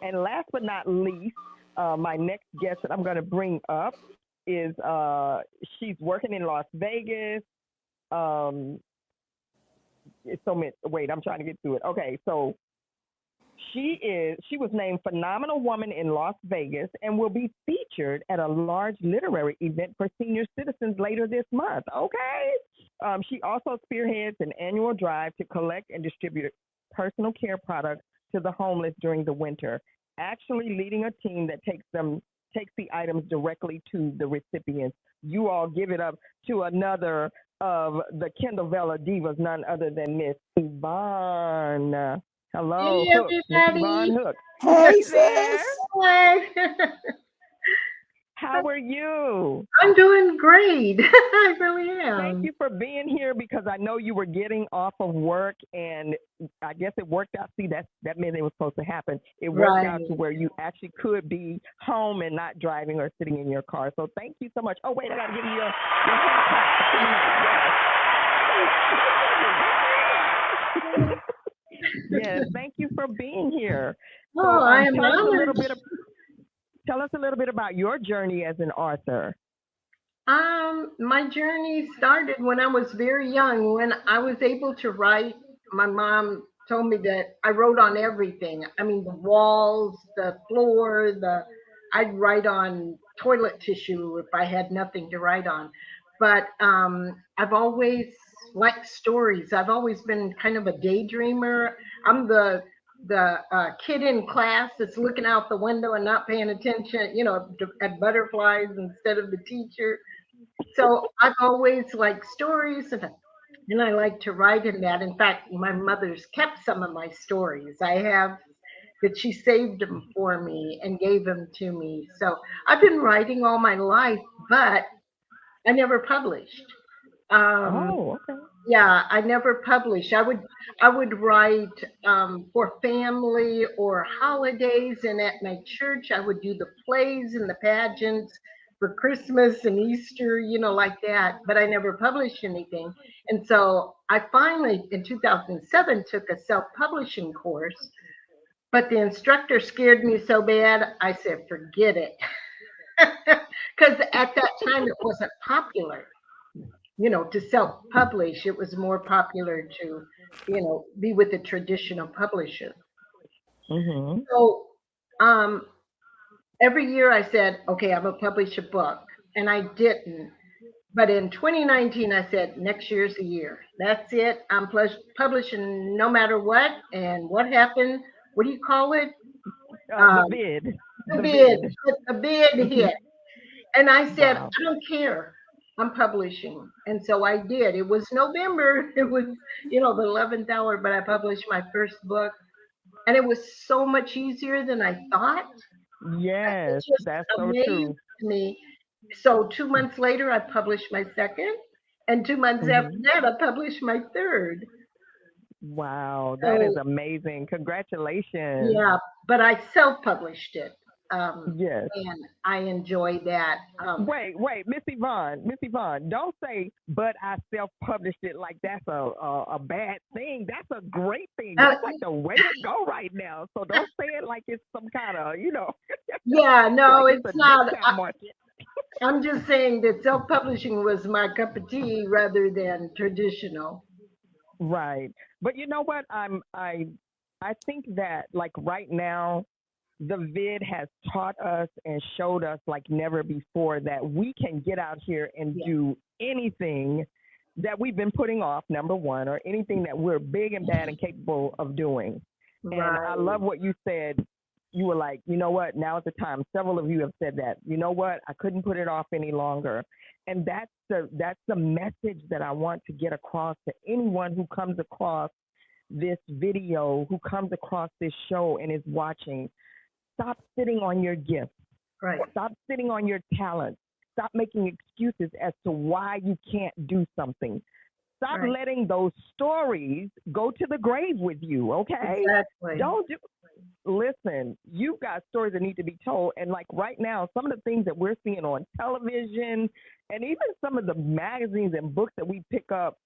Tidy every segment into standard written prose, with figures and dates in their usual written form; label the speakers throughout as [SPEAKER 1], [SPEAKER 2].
[SPEAKER 1] And last but not least, my next guest that I'm going to bring up is she's working in Las Vegas. Um, it's so many, wait, I'm trying to get through it. Okay, so she was named Phenomenal Woman in Las Vegas and will be featured at a large literary event for senior citizens later this month. Okay. She also spearheads an annual drive to collect and distribute personal care products to the homeless during the winter, actually leading a team that takes the items directly to the recipients. You all give it up to another of the Kendall Vella divas, none other than Miss Yvonne. Hello,
[SPEAKER 2] Hey
[SPEAKER 1] Hooks, Miss Yvonne
[SPEAKER 2] everybody.
[SPEAKER 1] Hooks. Are
[SPEAKER 3] Hey,
[SPEAKER 1] you there?
[SPEAKER 3] sis.
[SPEAKER 2] Hi.
[SPEAKER 1] How are you?
[SPEAKER 2] I'm doing great. I really
[SPEAKER 1] Thank
[SPEAKER 2] am.
[SPEAKER 1] you for being here because I know you were getting off of work and I guess it worked out. See, that meant it was supposed to happen. It worked out to
[SPEAKER 2] Right.
[SPEAKER 1] where you actually could be home and not driving or sitting in your car. So thank you so much. Oh, wait, I got to give you your hand clap. Yes, thank you for being here.
[SPEAKER 2] Oh,
[SPEAKER 1] So
[SPEAKER 2] I am
[SPEAKER 1] tell us a little
[SPEAKER 2] honored.
[SPEAKER 1] bit about your journey as an author.
[SPEAKER 2] My journey started when I was very young. When I was able to write, my mom told me that I wrote on everything. I mean, the walls, the floor, I'd write on toilet tissue if I had nothing to write on. But I've always liked stories. I've always been kind of a daydreamer. I'm the kid in class that's looking out the window and not paying attention, at butterflies instead of the teacher. So I've always liked stories, and I like to write in that. In fact, my mother's kept some of my stories. I have that she saved them for me and gave them to me. So I've been writing all my life, but I never published. Um,
[SPEAKER 1] Oh, okay.
[SPEAKER 2] yeah, I never published. I would write for family or holidays, and at my church I would do the plays and the pageants for Christmas and Easter, like that. But I never published anything, and so I finally, in 2007, took a self-publishing course. But the instructor scared me so bad, I said, forget it, because at that time it wasn't popular, to self-publish. It was more popular to, be with a traditional publisher.
[SPEAKER 1] Mhm.
[SPEAKER 2] So um, every year I said, okay, I'm gonna publish a book, and I didn't. But in 2019, I said, next year's the year. That's it. I'm publishing no matter what. And what happened? What do you call it?
[SPEAKER 1] The
[SPEAKER 2] Um,
[SPEAKER 1] vid,
[SPEAKER 2] the
[SPEAKER 1] the
[SPEAKER 2] bid.
[SPEAKER 1] vid.
[SPEAKER 2] The bid
[SPEAKER 1] Mhm.
[SPEAKER 2] hit. And I said,
[SPEAKER 1] Wow.
[SPEAKER 2] I don't care. I'm publishing. And so I did. It was November. It was, the 11th hour, but I published my first book. And it was so much easier than I thought. It
[SPEAKER 1] Yes,
[SPEAKER 2] just
[SPEAKER 1] that's so
[SPEAKER 2] amazed
[SPEAKER 1] true.
[SPEAKER 2] me. So 2 months later, I published my second. And 2 months after
[SPEAKER 1] Mhm.
[SPEAKER 2] that, I published my third.
[SPEAKER 1] Wow, that is
[SPEAKER 2] So
[SPEAKER 1] amazing. Congratulations.
[SPEAKER 2] yeah, but I self published it.
[SPEAKER 1] Yes.
[SPEAKER 2] And I enjoy that.
[SPEAKER 1] Wait, Miss Yvonne, don't say, but I self-published it like that's a bad thing. That's a great thing.
[SPEAKER 2] Uh,
[SPEAKER 1] That's like the way to go right now. So don't say it like it's some kind of,
[SPEAKER 2] yeah, no,
[SPEAKER 1] like it's a
[SPEAKER 2] it's not.
[SPEAKER 1] discount market.
[SPEAKER 2] I'm just saying that self-publishing was my cup of tea rather than traditional.
[SPEAKER 1] Right. But you know what? I think that like right now the vid has taught us and showed us like never before that we can get out here and
[SPEAKER 2] Yeah,
[SPEAKER 1] do anything that we've been putting off, number one, or anything that we're big and bad and capable of doing. And I
[SPEAKER 2] right,
[SPEAKER 1] love what you said. You were like, you know what, now is the time. Several of you have said that. You know what, I couldn't put it off any longer. And that's the message that I want to get across to anyone who comes across this video, who comes across this show and is watching. Stop sitting on your gift.
[SPEAKER 2] right,
[SPEAKER 1] Stop sitting on your talent. Stop making excuses as to why you can't do something. Stop
[SPEAKER 2] right.
[SPEAKER 1] letting those stories go to the grave with you, okay?
[SPEAKER 2] Exactly.
[SPEAKER 1] Don't do, listen, you've got stories that need to be told. And like right now, some of the things that we're seeing on television and even some of the magazines and books that we pick up,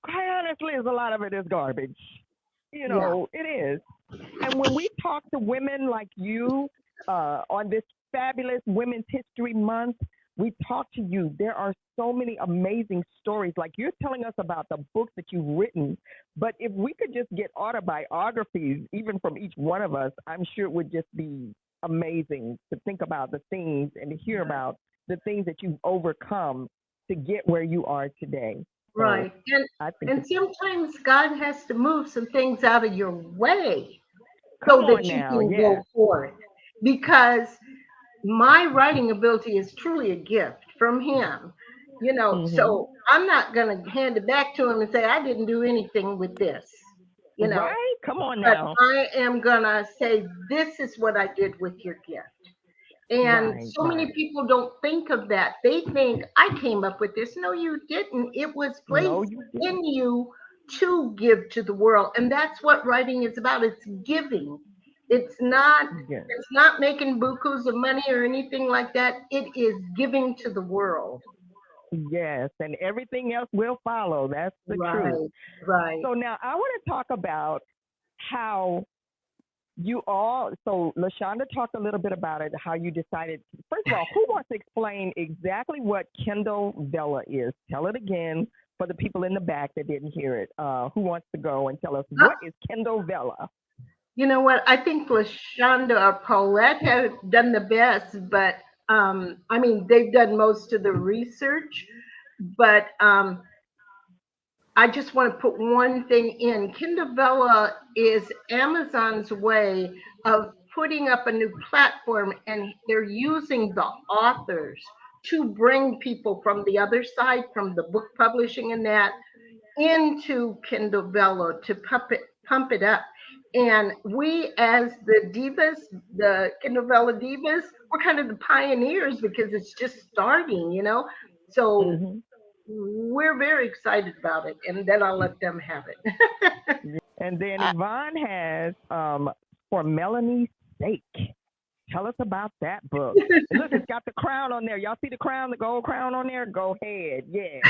[SPEAKER 1] quite honestly, is a lot of it is garbage.
[SPEAKER 2] Yeah.
[SPEAKER 1] It is. And when we talk to women like you on this fabulous Women's History Month, we talk to you. There are so many amazing stories. Like you're telling us about the books that you've written. But if we could just get autobiographies, even from each one of us, I'm sure it would just be amazing to think about the things and to hear about the things that you've overcome to get where you are today. So
[SPEAKER 2] Right. And
[SPEAKER 1] I think
[SPEAKER 2] and
[SPEAKER 1] it's,
[SPEAKER 2] sometimes God has to move some things out of your way
[SPEAKER 1] come
[SPEAKER 2] so
[SPEAKER 1] on
[SPEAKER 2] that you
[SPEAKER 1] now.
[SPEAKER 2] can go
[SPEAKER 1] Yes.
[SPEAKER 2] forth. Because my writing ability is truly a gift from him.
[SPEAKER 1] Hmm.
[SPEAKER 2] So I'm not going to hand it back to him and say I didn't do anything with this. You know,
[SPEAKER 1] Right? Come on
[SPEAKER 2] but
[SPEAKER 1] now.
[SPEAKER 2] I am going to say this is what I did with your gift. And
[SPEAKER 1] Right,
[SPEAKER 2] so many
[SPEAKER 1] right.
[SPEAKER 2] people don't think of that. They think I came up with this. No, you didn't. It was
[SPEAKER 1] No,
[SPEAKER 2] placed
[SPEAKER 1] you didn't.
[SPEAKER 2] in you to give to the world. And that's what writing is about. It's giving. It's not
[SPEAKER 1] Yes.
[SPEAKER 2] it's not making bukus of money or anything like that. It is giving to the world.
[SPEAKER 1] Yes. And everything else will follow. That's the truth.
[SPEAKER 2] Right, right.
[SPEAKER 1] So now I want to talk about how so LaShonda talked a little bit about it, how you decided. First of all, who wants to explain exactly what Kindle Vella is? Tell it again for the people in the back that didn't hear it. Who wants to go and tell us
[SPEAKER 2] Uh,
[SPEAKER 1] what is Kindle Vella?
[SPEAKER 2] you know what? I think LaShonda or Paulette have done the best, but I mean they've done most of the research. But I just want to put one thing in. Kindle is Amazon's way of putting up a new platform, and they're using the authors to bring people from the other side, from the book publishing and that, into Kindle to pump it up. And we, as the divas, the Kindle divas, we're kind of the pioneers because it's just starting. So
[SPEAKER 1] Hmm.
[SPEAKER 2] we're very excited about it, and then I'll let them have it.
[SPEAKER 1] And then Yvonne has For Melanie's Sake. Tell us about that book. And look, it's got the crown on there. Y'all see the crown, the gold crown on there? Go ahead. Yes.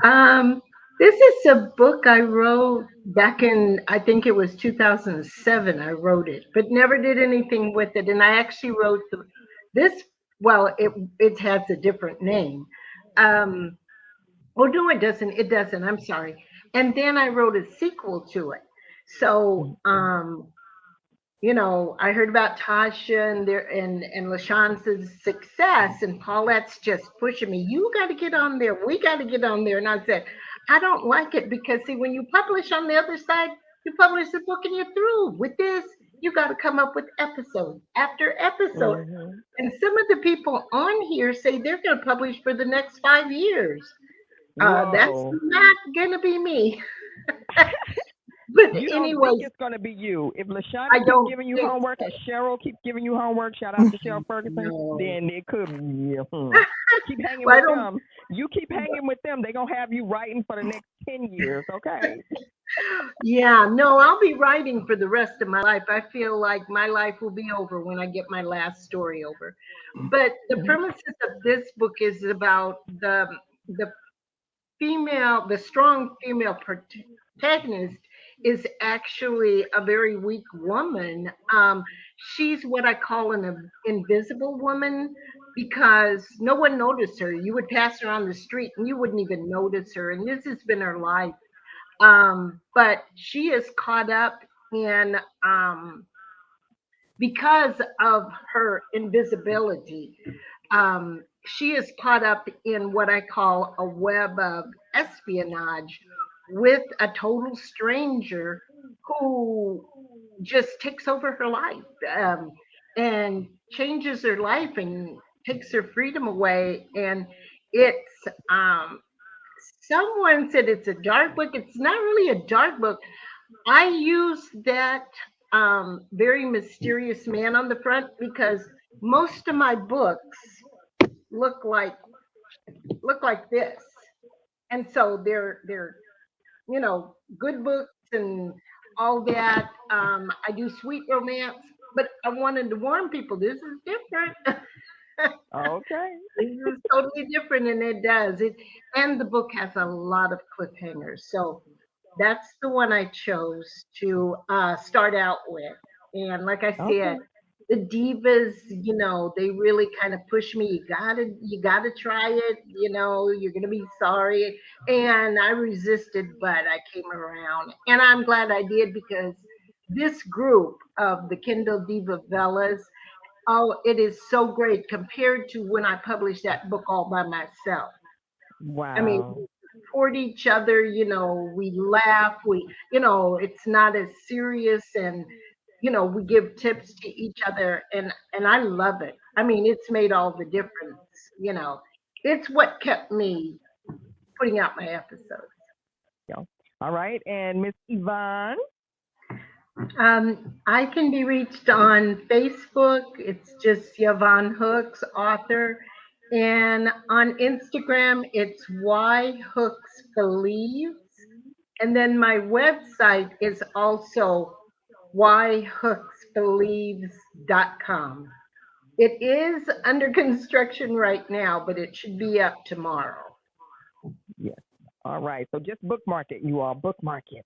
[SPEAKER 2] um, this is a book I wrote back in, I think it was 2007. I wrote it, but never did anything with it. And I actually wrote this. Well, it has a different name. Um, oh no, it doesn't. It doesn't. I'm sorry. And then I wrote a sequel to it. So I heard about Tasha and LaShance's success, and Paulette's just pushing me. You got to get on there. We got to get on there. And I said, I don't like it because see, when you publish on the other side, you publish the book and you're through. With this, you got to come up with episode after episode.
[SPEAKER 1] Mm-hmm.
[SPEAKER 2] And some of the people on here say they're going to publish for the next 5 years. That's
[SPEAKER 1] Whoa.
[SPEAKER 2] not going to be me. But
[SPEAKER 1] You don't think
[SPEAKER 2] anyways,
[SPEAKER 1] it's going to be you. If
[SPEAKER 2] I
[SPEAKER 1] LaShonda keeps
[SPEAKER 2] don't
[SPEAKER 1] giving you
[SPEAKER 2] think
[SPEAKER 1] homework,
[SPEAKER 2] so.
[SPEAKER 1] if Cheryl keeps giving you homework, shout out to Cheryl Ferguson,
[SPEAKER 2] No.
[SPEAKER 1] then it could be you. Keep hanging
[SPEAKER 2] Well, I
[SPEAKER 1] with
[SPEAKER 2] don't.
[SPEAKER 1] them. You keep hanging with them, they're going to have you writing for the next 10 years, okay?
[SPEAKER 2] Yeah, no, I'll be writing for the rest of my life. I feel like my life will be over when I get my last story over. But the premises of this book is about the the strong female protagonist is actually a very weak woman. She's what I call an invisible woman because no one noticed her. You would pass her on the street and you wouldn't even notice her. And this has been her life. But she is caught up in because of her invisibility. She is caught up in what I call a web of espionage with a total stranger who just takes over her life and changes her life and takes her freedom away. And it's someone said it's a dark book. It's not really a dark book. I use that very mysterious man on the front because most of my books look like look like this, and so they're good books and all that. I do sweet romance, but I wanted to warn people this is different.
[SPEAKER 1] Okay.
[SPEAKER 2] This is totally different, and it does it. And the book has a lot of cliffhangers, so That's the one I chose to start out with. And like I said,
[SPEAKER 1] Okay.
[SPEAKER 2] the divas, they really kind of push me. You gotta try it. You're gonna be sorry. And I resisted, but I came around, and I'm glad I did because this group of the Kindle Diva Vellas, oh, it is so great compared to when I published that book all by myself. I mean,
[SPEAKER 1] Wow.
[SPEAKER 2] we support each other, we laugh, it's not as serious, and we give tips to each other, and I love it. I mean, it's made all the difference, you know. It's what kept me putting out my episodes.
[SPEAKER 1] Yeah. All right. And Miss Yvonne.
[SPEAKER 2] I can be reached on Facebook. It's just Yvonne Hooks, author. And on Instagram, it's Why Hooks Believes. And then my website is also whyhooksbelieves.com. It is under construction right now, but it should be up tomorrow.
[SPEAKER 1] Yes. All right. So just bookmark it, you all. Bookmark it.